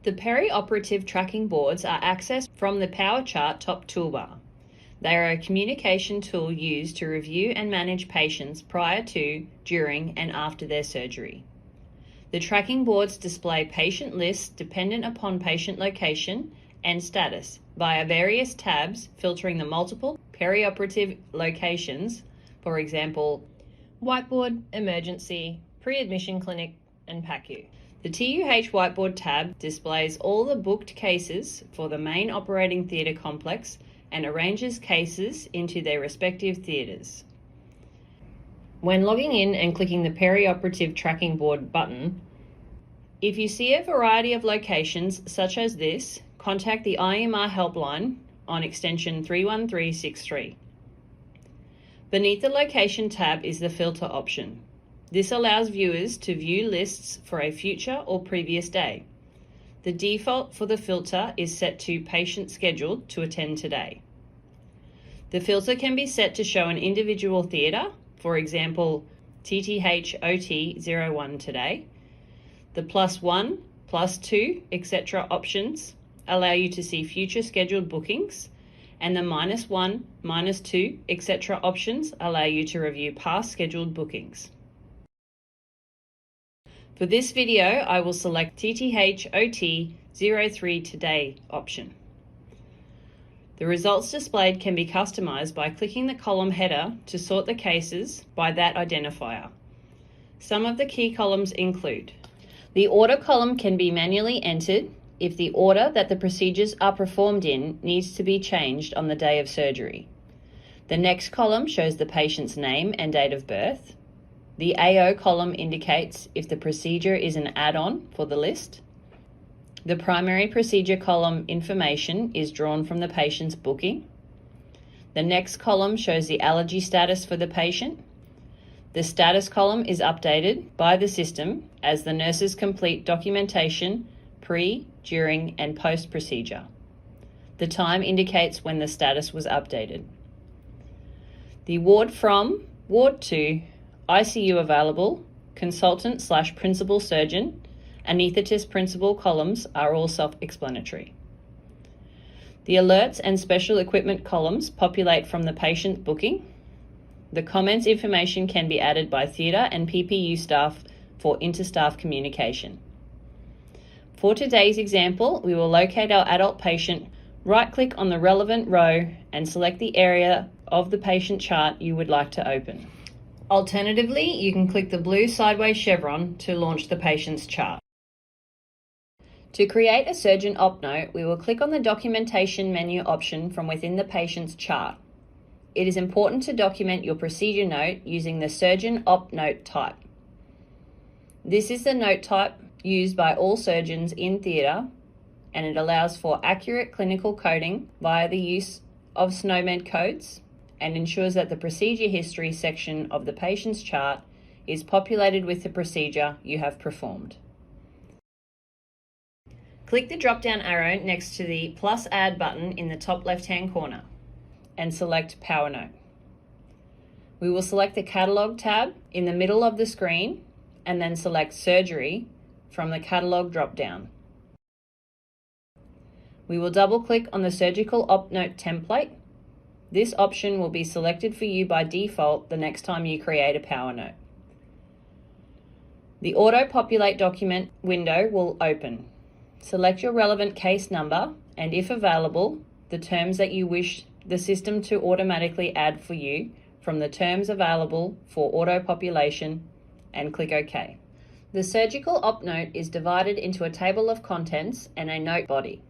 The perioperative tracking boards are accessed from the Power Chart top toolbar. They are a communication tool used to review and manage patients prior to, during, and after their surgery. The tracking boards display patient lists dependent upon patient location and status via various tabs filtering the multiple perioperative locations, for example, whiteboard, emergency, pre-admission clinic, and PACU. The TUH whiteboard tab displays all the booked cases for the main operating theatre complex and arranges cases into their respective theatres. When logging in and clicking the perioperative tracking board button, if you see a variety of locations such as this, contact the IMR helpline on extension 31363. Beneath the location tab is the filter option. This allows viewers to view lists for a future or previous day. The default for the filter is set to patient scheduled to attend today. The filter can be set to show an individual theatre, for example, TTH OT 01 today. The +1, +2, etc. options allow you to see future scheduled bookings, and the -1, -2, etc. options allow you to review past scheduled bookings. For this video, I will select TTH OT 03 Today option. The results displayed can be customized by clicking the column header to sort the cases by that identifier. Some of the key columns include: the order column can be manually entered if the order that the procedures are performed in needs to be changed on the day of surgery. The next column shows the patient's name and date of birth. The AO column indicates if the procedure is an add-on for the list. The primary procedure column information is drawn from the patient's booking. The next column shows the allergy status for the patient. The status column is updated by the system as the nurses complete documentation pre, during, and post-procedure. The time indicates when the status was updated. The ward from, ward to, ICU available, consultant/principal surgeon, anaesthetist principal columns are all self-explanatory. The alerts and special equipment columns populate from the patient booking. The comments information can be added by theatre and PPU staff for inter-staff communication. For today's example, we will locate our adult patient, right-click on the relevant row, and select the area of the patient chart you would like to open. Alternatively, you can click the blue sideways chevron to launch the patient's chart. To create a surgeon op note, we will click on the documentation menu option from within the patient's chart. It is important to document your procedure note using the surgeon op note type. This is the note type used by all surgeons in theatre, and it allows for accurate clinical coding via the use of SNOMED codes, and ensures that the procedure history section of the patient's chart is populated with the procedure you have performed. Click the drop-down arrow next to the +Add button in the top left-hand corner and select Power Note. We will select the Catalogue tab in the middle of the screen and then select Surgery from the Catalogue drop-down. We will double-click on the Surgical Op Note template. This option will be selected for you by default the next time you create a Power Note. The Auto Populate document window will open. Select your relevant case number and, if available, the terms that you wish the system to automatically add for you from the terms available for auto population, and click OK. The surgical op note is divided into a table of contents and a note body.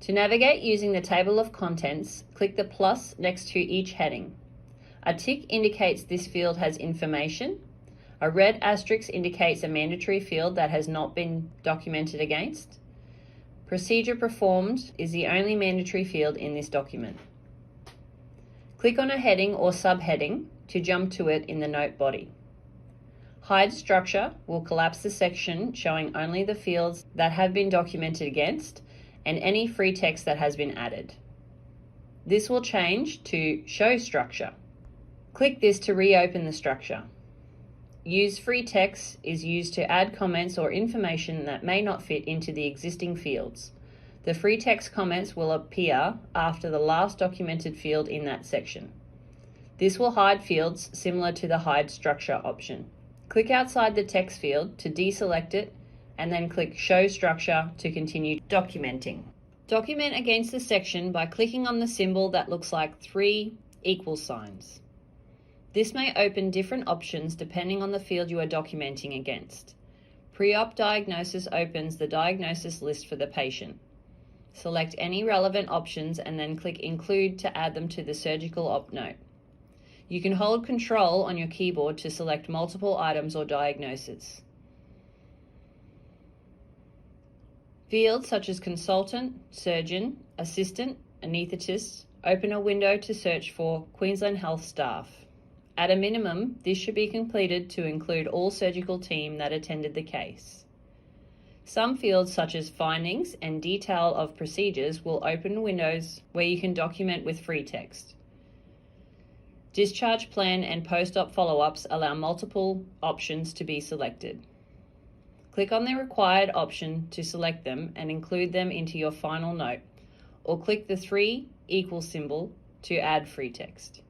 To navigate using the table of contents, click the plus next to each heading. A tick indicates this field has information. A red asterisk indicates a mandatory field that has not been documented against. Procedure performed is the only mandatory field in this document. Click on a heading or subheading to jump to it in the note body. Hide structure will collapse the section showing only the fields that have been documented against and any free text that has been added. This will change to show structure. Click this to reopen the structure. Use free text is used to add comments or information that may not fit into the existing fields. The free text comments will appear after the last documented field in that section. This will hide fields similar to the hide structure option. Click outside the text field to deselect it and then click Show Structure to continue documenting. Document against the section by clicking on the symbol that looks like 3 equal signs. This may open different options depending on the field you are documenting against. Pre-op diagnosis opens the diagnosis list for the patient. Select any relevant options and then click Include to add them to the surgical op note. You can hold Control on your keyboard to select multiple items or diagnoses. Fields such as consultant, surgeon, assistant, anaesthetist open a window to search for Queensland Health staff. At a minimum, this should be completed to include all surgical team that attended the case. Some fields such as findings and detail of procedures will open windows where you can document with free text. Discharge plan and post-op follow-ups allow multiple options to be selected. Click on the required option to select them and include them into your final note, or click the 3 equal symbol to add free text.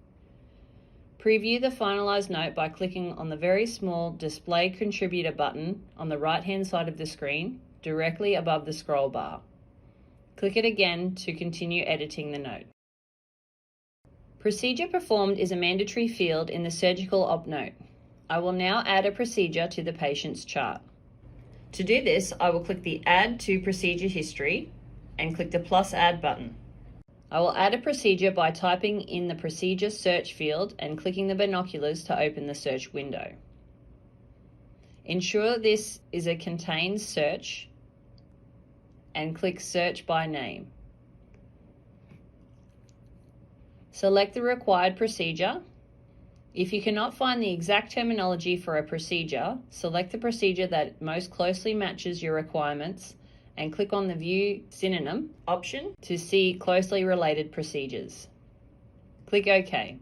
Preview the finalized note by clicking on the very small Display Contributor button on the right-hand side of the screen, directly above the scroll bar. Click it again to continue editing the note. Procedure performed is a mandatory field in the surgical op note. I will now add a procedure to the patient's chart. To do this, I will click the Add to Procedure History and click the plus Add button. I will add a procedure by typing in the Procedure Search field and clicking the binoculars to open the search window. Ensure this is a contained search and click Search by Name. Select the required procedure. If you cannot find the exact terminology for a procedure, select the procedure that most closely matches your requirements and click on the View Synonym option to see closely related procedures. Click OK.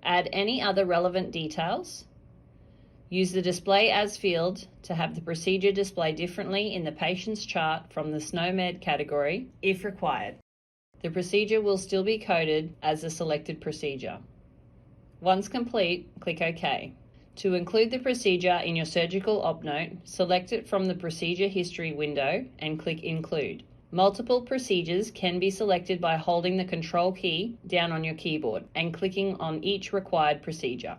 Add any other relevant details. Use the Display As field to have the procedure display differently in the patient's chart from the SNOMED category if required. The procedure will still be coded as a selected procedure. Once complete, click OK. To include the procedure in your surgical op note, select it from the Procedure History window and click Include. Multiple procedures can be selected by holding the Control key down on your keyboard and clicking on each required procedure.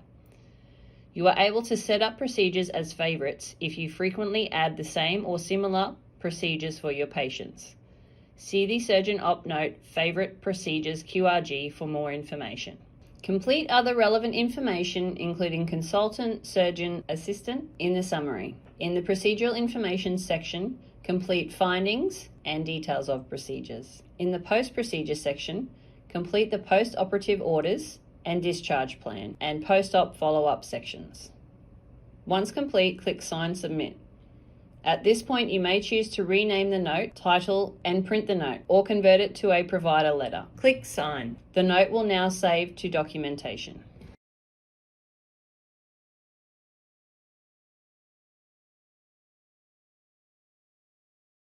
You are able to set up procedures as favorites if you frequently add the same or similar procedures for your patients. See the Surgeon Op Note Favorite Procedures QRG for more information. Complete other relevant information, including consultant, surgeon, assistant, in the summary. In the procedural information section, complete findings and details of procedures. In the post-procedure section, complete the post-operative orders and discharge plan and post-op follow-up sections. Once complete, click Sign Submit. At this point, you may choose to rename the note, title, and print the note, or convert it to a provider letter. Click Sign. The note will now save to documentation.